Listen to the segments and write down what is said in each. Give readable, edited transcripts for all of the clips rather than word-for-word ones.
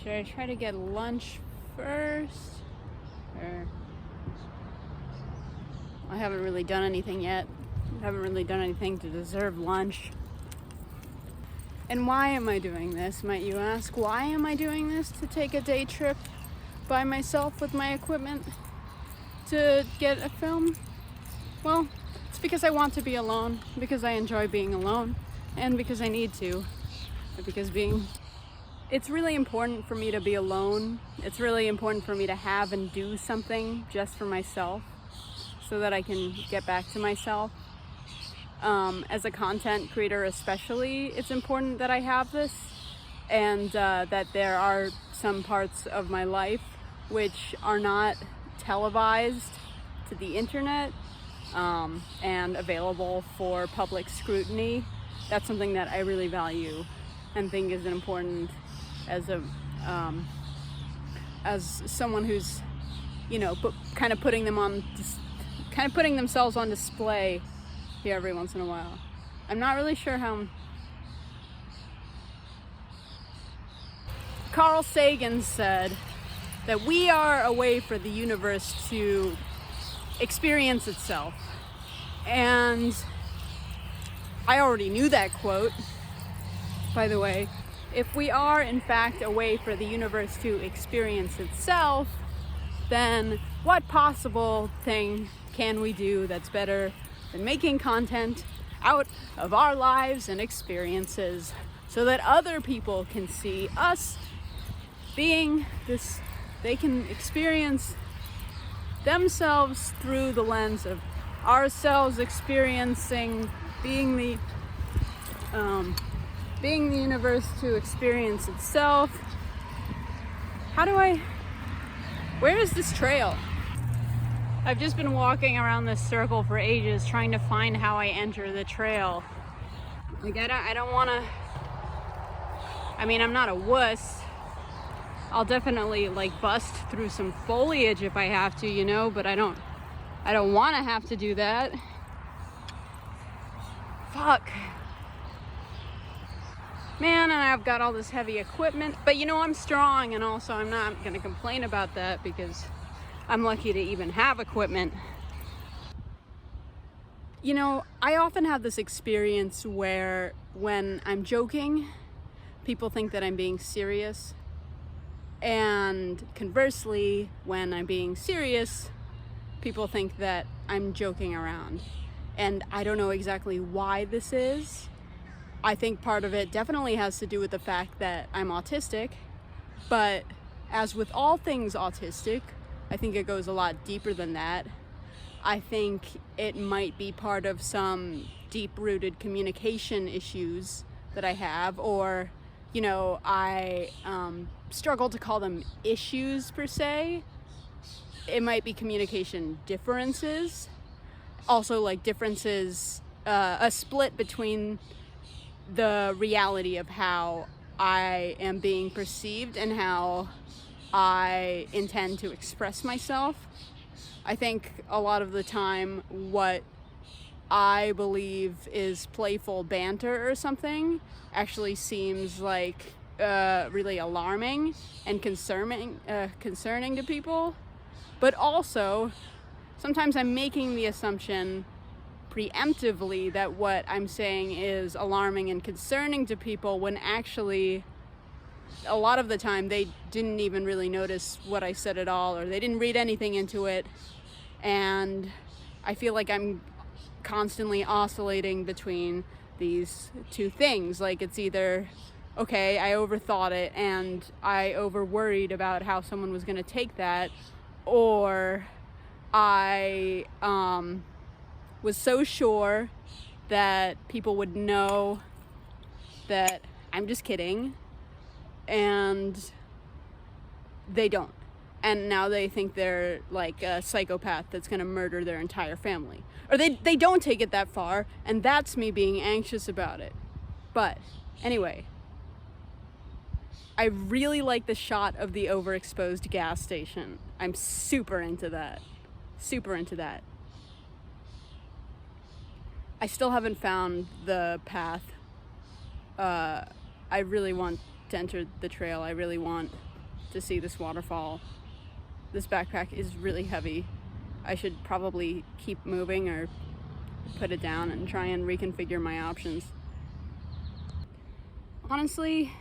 Should I try to get lunch first? Or I haven't really done anything yet. I haven't really done anything to deserve lunch. And why am I doing this, might you ask? Why am I doing this? To take a day trip by myself with my equipment to get a film? Well, it's because I want to be alone, because I enjoy being alone, and because I need to. Because it's really important for me to be alone. It's really important for me to have and do something just for myself so that I can get back to myself. As a content creator especially, it's important that I have this, and that there are some parts of my life which are not televised to the internet and available for public scrutiny. That's something that I really value and think is important as someone who's, kind of putting themselves on display here every once in a while. I'm not really sure how. Carl Sagan said that we are a way for the universe to experience itself. And I already knew that quote, by the way. If we are, in fact, a way for the universe to experience itself, then what possible thing can we do that's better than making content out of our lives and experiences so that other people can see us being this, they can experience themselves through the lens of ourselves experiencing being the universe to experience itself. Where is this trail? I've just been walking around this circle for ages trying to find how I enter the trail. I don't want to, I'm not a wuss. I'll definitely bust through some foliage if I have to, but I don't want to have to do that. Fuck. Man, and I've got all this heavy equipment, but I'm strong, and also I'm not going to complain about that because I'm lucky to even have equipment. I often have this experience where when I'm joking, people think that I'm being serious. And conversely, when I'm being serious, people think that I'm joking around. And I don't know exactly why this is. I think part of it definitely has to do with the fact that I'm autistic. But as with all things autistic, I think it goes a lot deeper than that. I think it might be part of some deep-rooted communication issues that I have, or, I struggle to call them issues per se. It might be communication differences. Also, differences, a split between the reality of how I am being perceived and how I intend to express myself. I think a lot of the time what I believe is playful banter or something actually seems like really alarming and concerning to people. But also, sometimes I'm making the assumption preemptively that what I'm saying is alarming and concerning to people, when actually a lot of the time they didn't even really notice what I said at all, or they didn't read anything into it. And I feel like I'm constantly oscillating between these two things. It's either, okay, I overthought it and I over worried about how someone was going to take that, or I was so sure that people would know that I'm just kidding, and they don't. And now they think they're like a psychopath that's going to murder their entire family. Or they don't take it that far, and that's me being anxious about it. But anyway, I really like the shot of the overexposed gas station. I'm super into that. Super into that. I still haven't found the path. I really want to enter the trail. I really want to see this waterfall. This backpack is really heavy. I should probably keep moving or put it down and try and reconfigure my options. Honestly,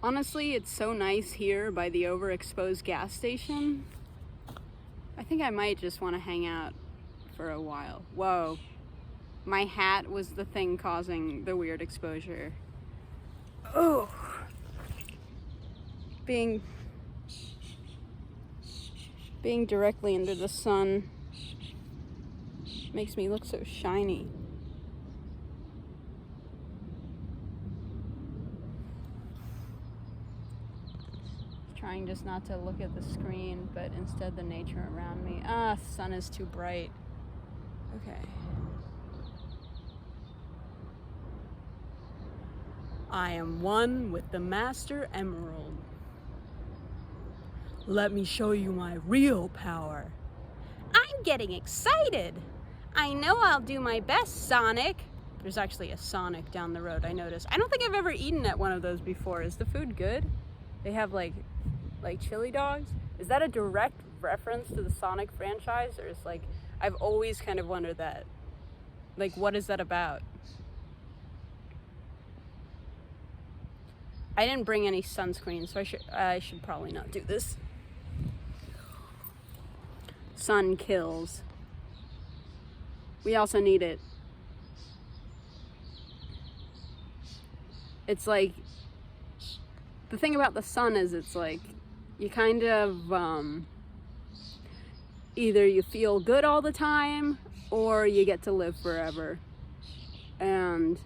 it's so nice here by the overexposed gas station. I think I might just want to hang out for a while. Whoa, my hat was the thing causing the weird exposure. Oh, being directly under the sun makes me look so shiny. Trying just not to look at the screen, but instead the nature around me. The sun is too bright. Okay. I am one with the Master Emerald. Let me show you my real power. I'm getting excited. I know I'll do my best, Sonic. There's actually a Sonic down the road, I noticed. I don't think I've ever eaten at one of those before. Is the food good? They have like chili dogs. Is that a direct reference to the Sonic franchise? Or is like, I've always kind of wondered that. Like, what is that about? I didn't bring any sunscreen, so I should probably not do this. Sun kills. We also need it. It's like, the thing about the sun is it's like, you kind of, either you feel good all the time, or you get to live forever. And,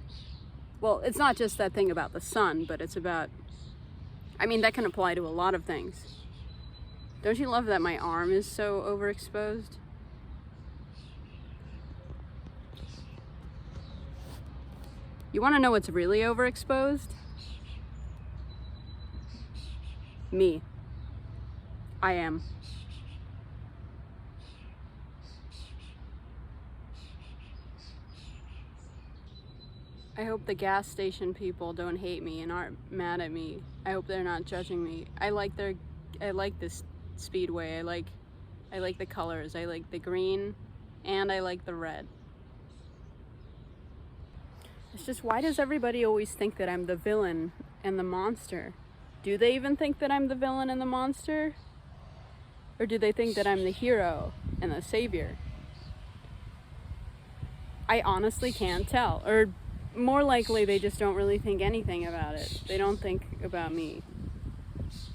well, it's not just that thing about the sun, but it's about, I mean, that can apply to a lot of things. Don't you love that my arm is so overexposed? You want to know what's really overexposed? Me. I am. I hope the gas station people don't hate me and aren't mad at me. I hope they're not judging me. I like this speedway. I like the colors. I like the green and I like the red. It's just, why does everybody always think that I'm the villain and the monster? Do they even think that I'm the villain and the monster? Or do they think that I'm the hero and the savior? I honestly can't tell. Or more likely, they just don't really think anything about it. They don't think about me.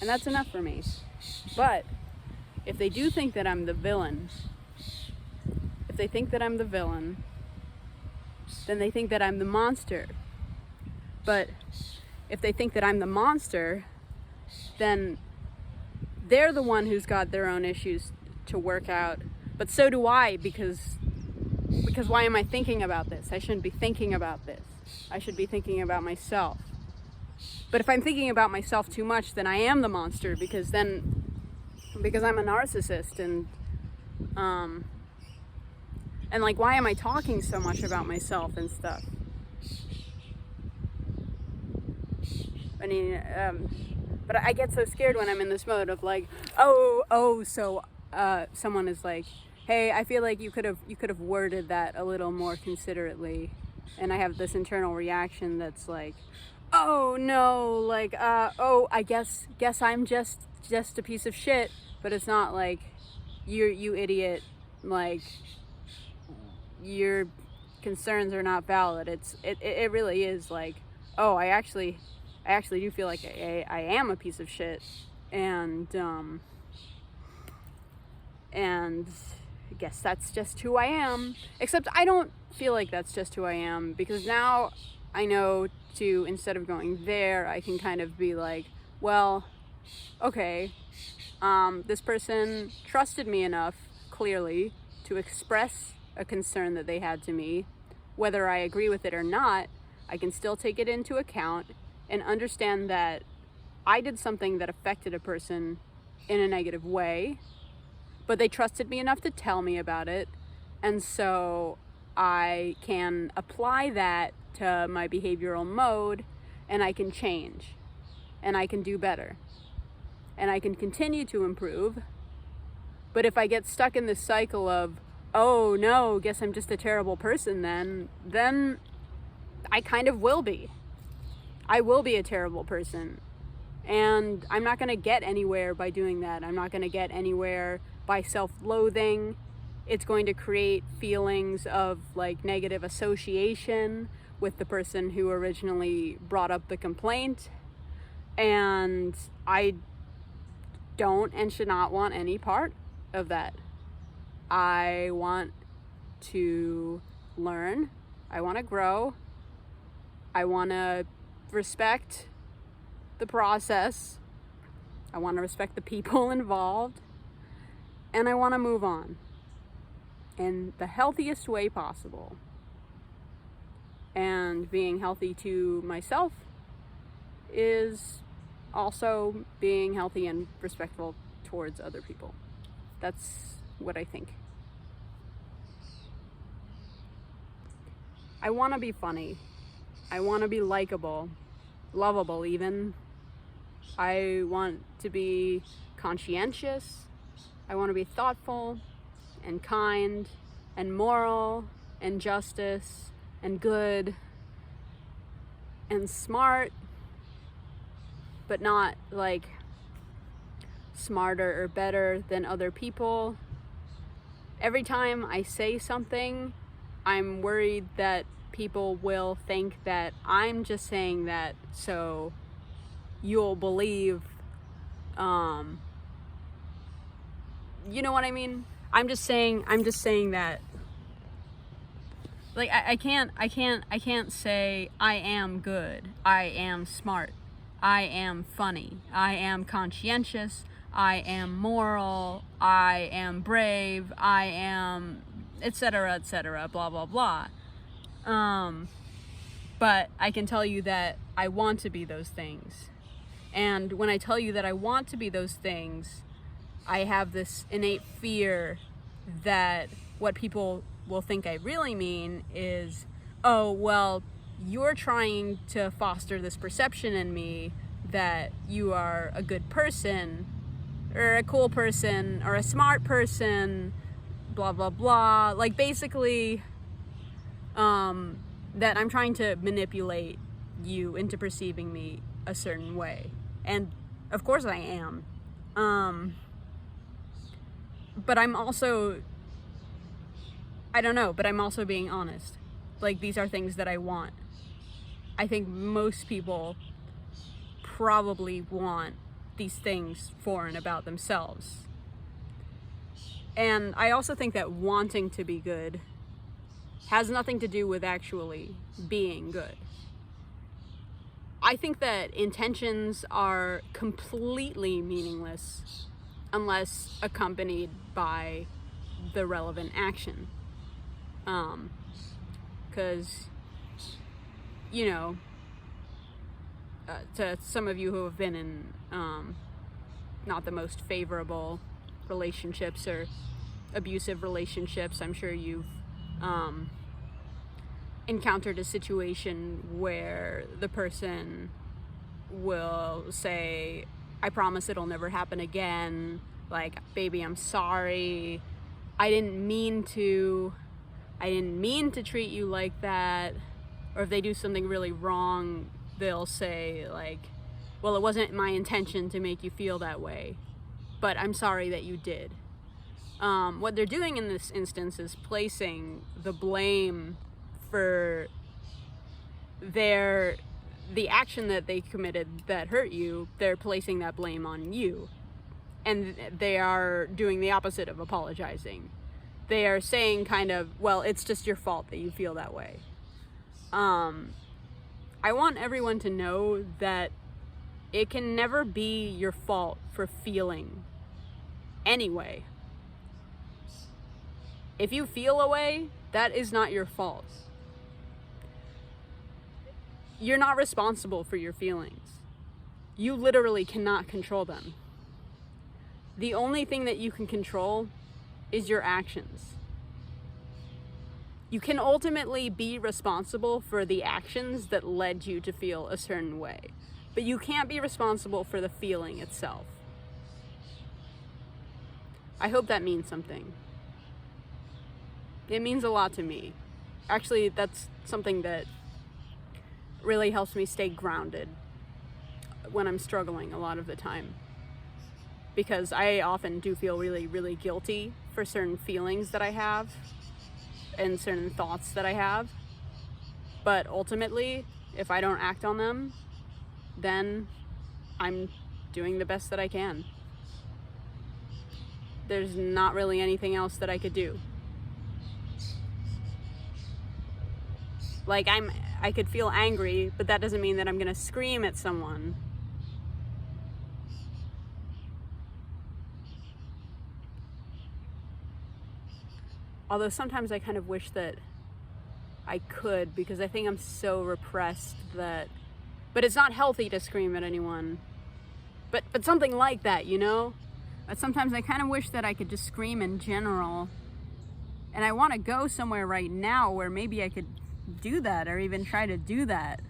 And that's enough for me. But if they do think that I'm the villain, then they think that I'm the monster. But if they think that I'm the monster, then they're the one who's got their own issues to work out. But so do I, because why am I thinking about this? I shouldn't be thinking about this. I should be thinking about myself. But if I'm thinking about myself too much, then I am the monster, because I'm a narcissist, and like, why am I talking so much about myself and stuff? I mean, but I get so scared when I'm in this mode of like, so someone is like, hey, I feel like you could have worded that a little more considerately, and I have this internal reaction that's like, oh no, like, I guess I'm just a piece of shit, but it's not like, you idiot, like, your concerns are not valid. It really is like, oh, I actually do feel like I am a piece of shit, and I guess that's just who I am. Except I don't feel like that's just who I am, because now I know to, instead of going there, I can kind of be like, well, okay, this person trusted me enough, clearly, to express a concern that they had to me. Whether I agree with it or not, I can still take it into account and understand that I did something that affected a person in a negative way, but they trusted me enough to tell me about it, and so I can apply that to my behavioral mode, and I can change. and I can do better. And I can continue to improve. But if I get stuck in this cycle of, oh no, guess I'm just a terrible person then I kind of will be. I will be a terrible person. And I'm not going to get anywhere by doing that. I'm not going to get anywhere by self-loathing. It's going to create feelings of like negative association with the person who originally brought up the complaint. And I don't and should not want any part of that. I want to learn. I want to grow. I want to respect the process. I want to respect the people involved. And I want to move on in the healthiest way possible. And being healthy to myself is also being healthy and respectful towards other people. That's what I think. I want to be funny. I want to be likable, lovable even. I want to be conscientious. I want to be thoughtful and kind and moral and justice and good and smart, but not like smarter or better than other people. Every time I say something, I'm worried that people will think that I'm just saying that so you'll believe, you know what I mean? I'm just saying that, like, I can't say I am good, I am smart, I am funny, I am conscientious, I am moral, I am brave, I am etc., blah, blah, blah. But I can tell you that I want to be those things. And when I tell you that I want to be those things, I have this innate fear that what people will think I really mean is, oh, well, you're trying to foster this perception in me that you are a good person, or a cool person, or a smart person, blah, blah, blah. Like, basically, that I'm trying to manipulate you into perceiving me a certain way. And of course I am. But I'm also, I don't know, but I'm also being honest. Like, these are things that I want. I think most people probably want these things for and about themselves. And I also think that wanting to be good has nothing to do with actually being good. I think that intentions are completely meaningless unless accompanied by the relevant action. 'Cause, you know, to some of you who have been in not the most favorable relationships or abusive relationships, I'm sure you've encountered a situation where the person will say, I promise it'll never happen again, like, baby, I'm sorry, I didn't mean to treat you like that. Or if they do something really wrong, they'll say, like, well, it wasn't my intention to make you feel that way, but I'm sorry that you did. What they're doing in this instance is placing the blame for the action that they committed that hurt you. They're placing that blame on you. And they are doing the opposite of apologizing. They are saying kind of, well, it's just your fault that you feel that way. I want everyone to know that it can never be your fault for feeling anyway. If you feel a way, that is not your fault. You're not responsible for your feelings. You literally cannot control them. The only thing that you can control is your actions. You can ultimately be responsible for the actions that led you to feel a certain way. but you can't be responsible for the feeling itself. I hope that means something. It means a lot to me. Actually, that's something that really helps me stay grounded when I'm struggling a lot of the time. Because I often do feel really, really guilty for certain feelings that I have and certain thoughts that I have. But ultimately, if I don't act on them, then I'm doing the best that I can. There's not really anything else that I could do. Like, I could feel angry, but that doesn't mean that I'm gonna scream at someone. Although sometimes I kind of wish that I could, because I think I'm so repressed that, but it's not healthy to scream at anyone. But something like that, you know? But sometimes I kind of wish that I could just scream in general. And I want to go somewhere right now where maybe I could do that, or even try to do that.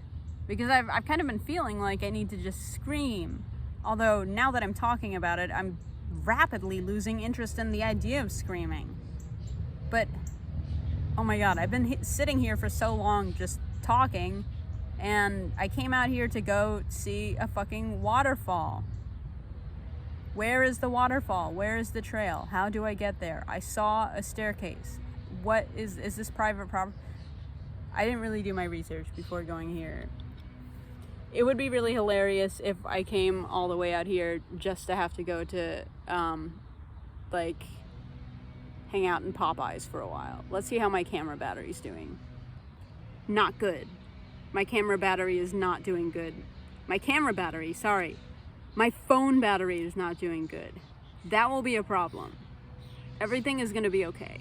Because I've kind of been feeling like I need to just scream. Although now that I'm talking about it, I'm rapidly losing interest in the idea of screaming. But, oh my God, I've been sitting here for so long just talking, and I came out here to go see a fucking waterfall. Where is the waterfall? Where is the trail? How do I get there? I saw a staircase. What is this private property? I didn't really do my research before going here. It would be really hilarious if I came all the way out here just to have to go to, like, hang out in Popeyes for a while. Let's see how my camera battery's doing. Not good. My camera battery is not doing good. My phone battery is not doing good. That will be a problem. Everything is gonna be okay.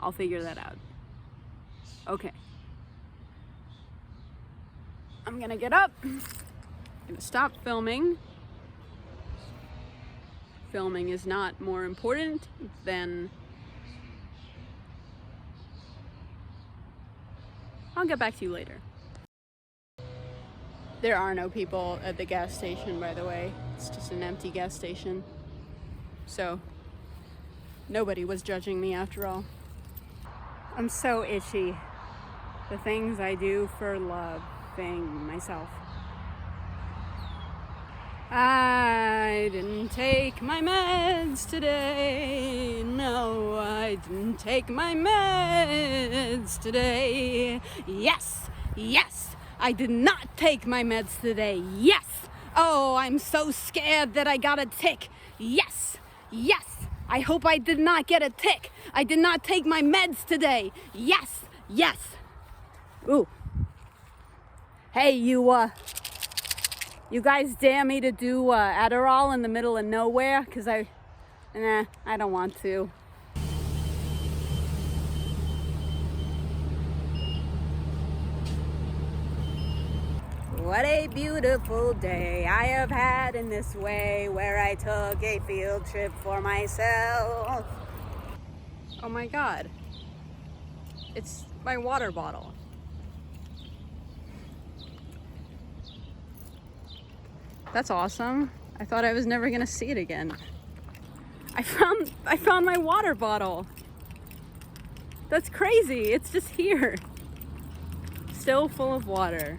I'll figure that out. Okay. I'm gonna get up. I'm gonna stop filming. Filming is not more important than... I'll get back to you later. There are no people at the gas station, by the way. It's just an empty gas station. So, nobody was judging me after all. I'm so itchy. The things I do for loving myself. I didn't take my meds today. No, I didn't take my meds today. Yes, I did not take my meds today. Yes. Oh, I'm so scared that I got a tick. Yes. I hope I did not get a tick. I did not take my meds today. Yes. Ooh. Hey, you guys dare me to do Adderall in the middle of nowhere? Because I don't want to. What a beautiful day I have had in this way, where I took a field trip for myself. Oh my God. It's my water bottle. That's awesome. I thought I was never gonna see it again. I found my water bottle. That's crazy. It's just here. Still full of water.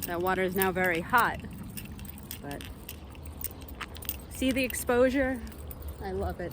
That water is now very hot. But see the exposure? I love it.